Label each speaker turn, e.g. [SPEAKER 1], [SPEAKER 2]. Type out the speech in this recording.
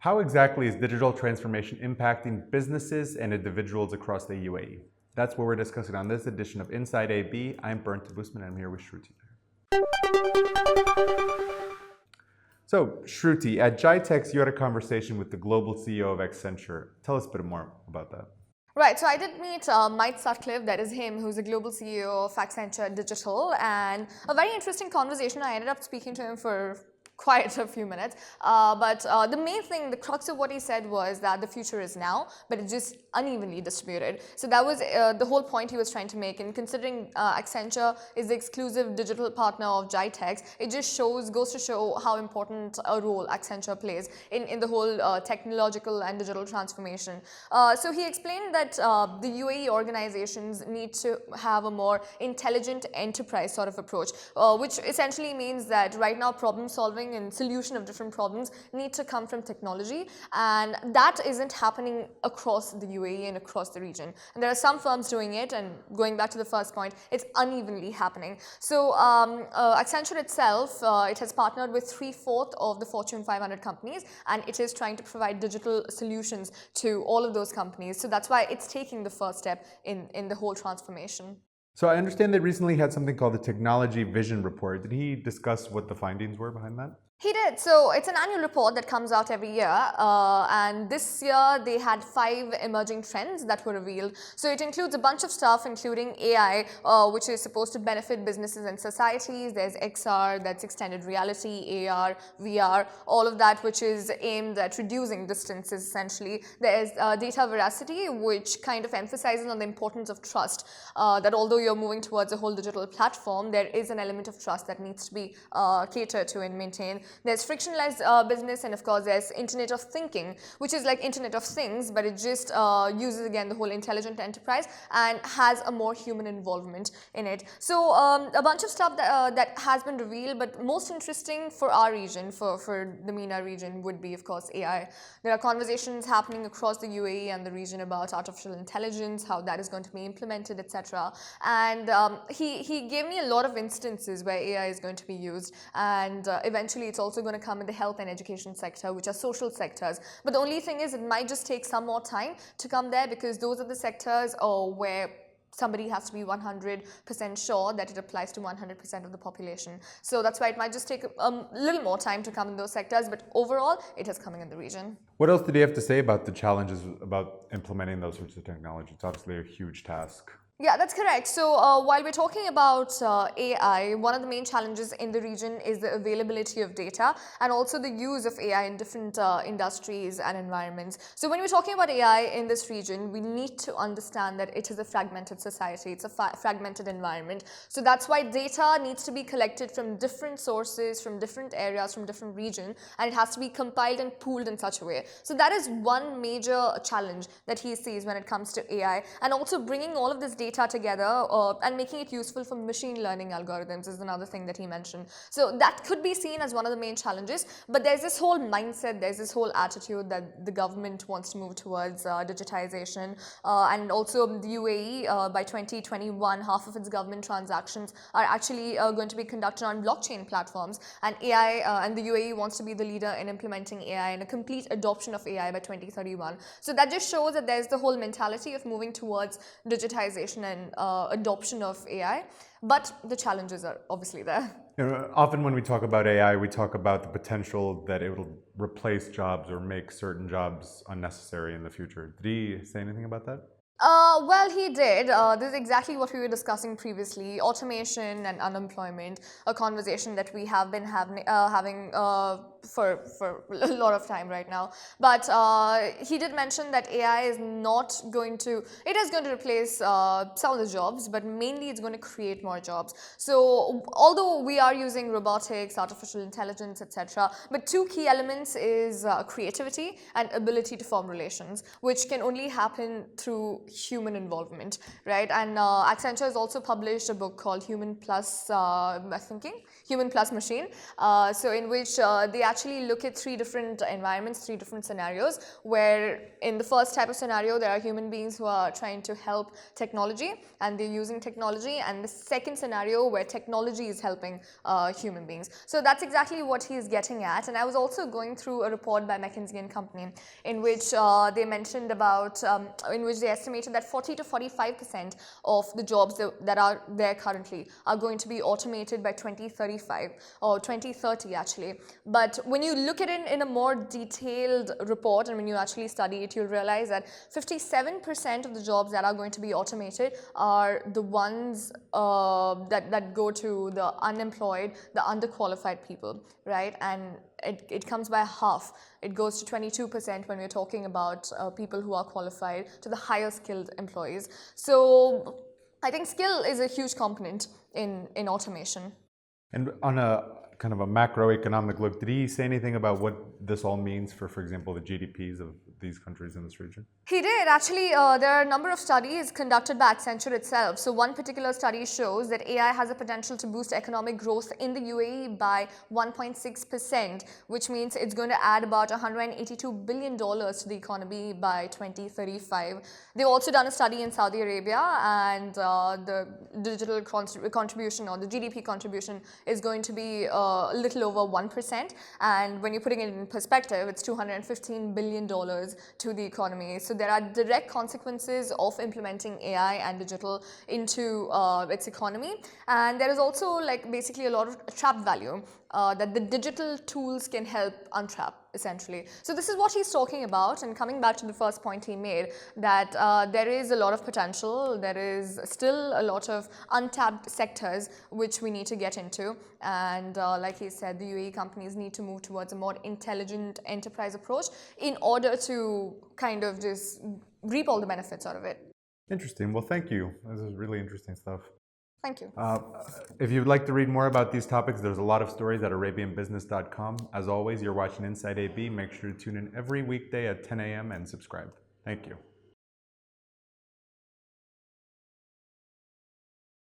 [SPEAKER 1] How exactly is digital transformation impacting businesses and individuals across the UAE? That's what we're discussing on this edition of Inside AB. I'm Bernd Busman and I'm here with Shruti. So, Shruti, at GITEX, you had a conversation with the global CEO of Accenture. Tell us a bit more about that.
[SPEAKER 2] Right, so I did meet Mike Sutcliff, that is him, who's the global CEO of Accenture Digital, and a very interesting conversation. I ended up speaking to him for quite a few minutes, but the main thing, the crux of what he said was that the future is now, but it's just unevenly distributed. So that was the whole point he was trying to make, and considering Accenture is the exclusive digital partner of GITEX, it just goes to show how important a role Accenture plays in the whole technological and digital transformation. So he explained that the UAE organizations need to have a more intelligent enterprise sort of approach, which essentially means that right now problem solving and solution of different problems need to come from technology, and that isn't happening across the UAE and across the region. And there are some firms doing it, and going back to the first point, it's unevenly happening. So Accenture itself, it has partnered with 3/4 of the Fortune 500 companies, and it is trying to provide digital solutions to all of those companies. So that's why it's taking the first step in the whole transformation.
[SPEAKER 1] So I understand they recently had something called the Technology Vision Report. Did he discuss what the findings were behind that?
[SPEAKER 2] He did. So it's an annual report that comes out every year, and this year they had 5 emerging trends that were revealed. So it includes a bunch of stuff, including AI, which is supposed to benefit businesses and societies. There's XR, that's extended reality, AR, VR, all of that, which is aimed at reducing distances essentially. There's data veracity, which kind of emphasizes on the importance of trust, that although you're moving towards a whole digital platform, there is an element of trust that needs to be catered to and maintained. There's frictionless business, and of course there's Internet of Thinking, which is like Internet of Things, but it just uses again the whole intelligent enterprise and has a more human involvement in it. So a bunch of stuff that has been revealed, but most interesting for our region, for the MENA region, would be of course AI. There are conversations happening across the UAE and the region about artificial intelligence, how that is going to be implemented, etc. And he gave me a lot of instances where AI is going to be used, and eventually it's also going to come in the health and education sector, which are social sectors. But the only thing is it might just take some more time to come there, because those are the sectors where somebody has to be 100% sure that it applies to 100% of the population. So that's why it might just take a little more time to come in those sectors, but overall it is coming in the region.
[SPEAKER 1] What else did he have to say about the challenges about implementing those sorts of technology? It's obviously a huge task.
[SPEAKER 2] Yeah, that's correct. So while we're talking about AI, one of the main challenges in the region is the availability of data and also the use of AI in different industries and environments. So when we're talking about AI in this region, we need to understand that it is a fragmented society. It's a fragmented environment. So that's why data needs to be collected from different sources, from different areas, from different regions, and it has to be compiled and pooled in such a way. So that is one major challenge that he sees when it comes to AI, and also bringing all of this data together and making it useful for machine learning algorithms is another thing that he mentioned. So that could be seen as one of the main challenges, but there's this whole mindset, there's this whole attitude that the government wants to move towards digitization, and also the UAE by 2021, half of its government transactions are actually going to be conducted on blockchain platforms, and AI and the UAE wants to be the leader in implementing AI and a complete adoption of AI by 2031. So that just shows that there's the whole mentality of moving towards digitization and adoption of AI, but the challenges are obviously there.
[SPEAKER 1] You know, often when we talk about AI, we talk about the potential that it will replace jobs or make certain jobs unnecessary in the future. Did he say anything about that?
[SPEAKER 2] Well, he did. This is exactly what we were discussing previously, automation and unemployment, a conversation that we have been having for a lot of time right now. But he did mention that AI is not going to, it is going to replace some of the jobs, but mainly it's going to create more jobs. So although we are using robotics, artificial intelligence, etc., but two key elements is creativity and ability to form relations, which can only happen through human involvement, right? And Accenture has also published a book called Human Plus Thinking, Human Plus Machine. So in which they actually look at three different environments, three different scenarios, where in the first type of scenario, there are human beings who are trying to help technology and they're using technology, and the second scenario where technology is helping human beings. So that's exactly what he's getting at. And I was also going through a report by McKinsey & Company in which they mentioned about, in which they estimated that 40 to 45% of the jobs that are there currently are going to be automated by 2035 or 2030 actually. But when you look at it in a more detailed report and when you actually study it, you'll realize that 57% of the jobs that are going to be automated are the ones that go to the unemployed, the underqualified people, right? And it comes by half. It goes to 22% when we're talking about people who are qualified to the higher skilled employees. So I think skill is a huge component in automation.
[SPEAKER 1] And on a kind of a macroeconomic look, did he say anything about what this all means for example, the GDPs of these countries in this region?
[SPEAKER 2] He did. Actually, there are a number of studies conducted by Accenture itself. So one particular study shows that AI has a potential to boost economic growth in the UAE by 1.6%, which means it's going to add about $182 billion to the economy by 2035. They've also done a study in Saudi Arabia, and the digital contribution or the GDP contribution is going to be a little over 1%. And when you're putting it in perspective, it's $215 billion to the economy. So there are direct consequences of implementing AI and digital into its economy. And there is also like basically a lot of trap value that the digital tools can help untrap, essentially. So this is what he's talking about. And coming back to the first point he made, that there is a lot of potential, there is still a lot of untapped sectors which we need to get into. And like he said, the UAE companies need to move towards a more intelligent enterprise approach in order to kind of just reap all the benefits out of it.
[SPEAKER 1] Interesting. Well, thank you. This is really interesting stuff.
[SPEAKER 2] Thank you.
[SPEAKER 1] If you'd like to read more about these topics, there's a lot of stories at arabianbusiness.com. As always, you're watching Inside AB. Make sure to tune in every weekday at 10 a.m. and subscribe. Thank you.